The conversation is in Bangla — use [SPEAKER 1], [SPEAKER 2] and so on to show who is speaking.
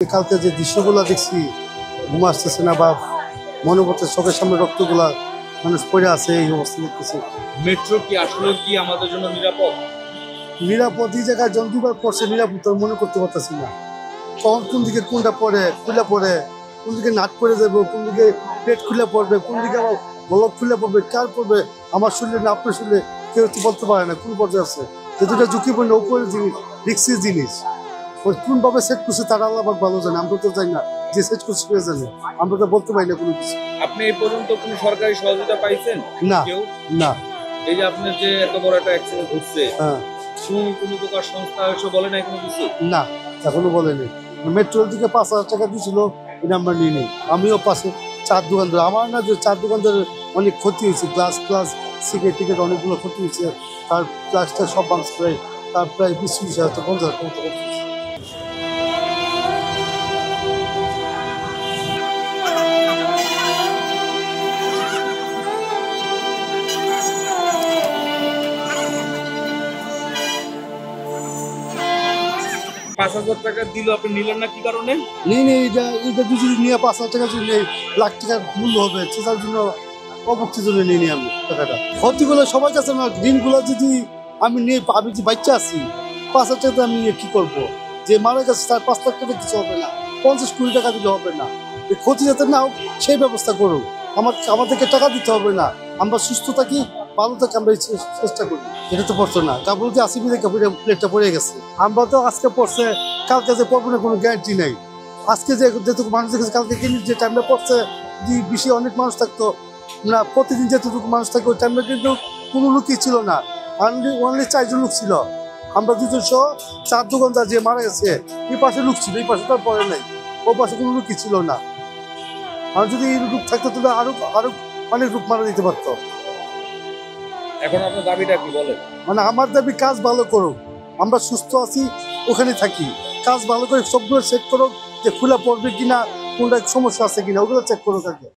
[SPEAKER 1] কালকে যে দৃশ্যগুলো দেখছি ঘুম আসতেছে না বা মনে পড়ছে চোখের সামনে রক্তগুলা মানুষ পড়ে আছে এই অবস্থা দেখতেছি।
[SPEAKER 2] মেট্রো কি আসলে কি আমাদের জন্য নিরাপদ?
[SPEAKER 1] নিরাপদ এই জায়গায় জন দুবার পড়ছে নিরাপদ মনে করতে পারতেছি না। কখন কোন দিকে কোনটা পড়ে খুলে পড়ে, কোন দিকে নাট পড়ে যাবো, কোন দিকে পেট খুলে পড়বে, কোন দিকে আবার গলক খুলে পড়বে, কার পড়বে আমার শরীরে না আপনার শরীরে কেউ তো বলতে পারে না কোন পর্যায়ে আছে। যে দুটা ঝুঁকিপূর্ণ উপরের জিনিস, রিক্সি জিনিস, ওই কোনভাবে সেট করছে তারা আল্লাহ পাক ভালো জানে, আমরা তো জানি না যে সেট করছে কে জানে, আমরা তো বলতে পারি না কোনো কিছু।
[SPEAKER 2] আপনি এই পর্যন্ত কোনো সরকারি সহযোগিতা পাইছেন?
[SPEAKER 1] না
[SPEAKER 2] কেউ?
[SPEAKER 1] না।
[SPEAKER 2] এই যে আপনার যে এত বড় একটা অ্যাক্সিডেন্ট হচ্ছে,
[SPEAKER 1] হ্যাঁ
[SPEAKER 2] কোনো প্রকার সংস্থা এসে বলে নাই কোনো কিছু?
[SPEAKER 1] না, এখনো বলেনি। মেট্রোর দিকে 5,000 টাকা দিয়েছিল, এটা আমরা নিয়ে নিই। আমিও পাশে চার দোকানদার, আমার না যে চার দোকানদারের অনেক ক্ষতি হয়েছে, গ্লাস প্লাস সিগারেট টিকেট অনেকগুলো ক্ষতি হয়েছে, তার প্লাসটা সব বাংস প্রায় তার প্রায় 20-30 হাজার টাকা 50,000 টাকা ক্ষতি হয়েছে।
[SPEAKER 2] ৳5,000 দিল, আপনি নিলেন না কি কারণে?
[SPEAKER 1] নিয়ে নেই, এটা যদি নিয়ে 5,000 টাকা যদি নেই, লাখ টাকার মূল্য হবে, সেটার জন্য অভুক্তির জন্য নিয়ে নিই আমি টাকাটা। ক্ষতিগুলো সবার কাছে না, ঋণগুলো যদি আমি নিয়ে আমি যে বাচ্চা আছি 5,000 টাকা আমি নিয়ে কী করবো? যে মারা গেছে তার 5 লাখ টাকা কিছু হবে না, 50-20 টাকা দিলে হবে না। এই ক্ষতি যাতে না হোক সেই ব্যবস্থা করুন, আমাদেরকে টাকা দিতে হবে না, আমরা সুস্থ থাকি ভালো থাকি, আমরা এই চেষ্টা করি। এটা তো পড়তো না, কাপড় যে আসিবি দেখে প্লেটটা পড়ে গেছে, আমরা তো আজকে পড়ছে কালকে যে পড়বো না কোনো গ্যারান্টি নেই। আজকে যেটুকু মানুষ দেখেছে কালকে কিনে যে টাইমটা পড়ছে, যদি বেশি অনেক মানুষ থাকতো না, প্রতিদিন যেটুকু মানুষ থাকে ওই টাইমটা কিন্তু কোনো লোকই ছিল না, অনলি 4 জন লোক ছিল। আমরা 2জন সহ 4 দোকানদার যে মারা গেছে, এই পাশে লোক ছিল, এই পাশে তো আর পড়ে নাই, ওই পাশে কোনো লোকই ছিল না। আর যদি এই লোক থাকতো তাহলে আরো আরো অনেক লোক মারা দিতে পারতো।
[SPEAKER 2] এখন আপনার দাবিটা কি বলেন?
[SPEAKER 1] মানে আমার দাবি কাজ ভালো করুক, আমরা সুস্থ আছি ওখানে থাকি, কাজ ভালো করে সবগুলো চেক করুক যে খোলা পড়বে কিনা, কোনটা সমস্যা আছে কিনা, ওগুলো চেক করুক আগে।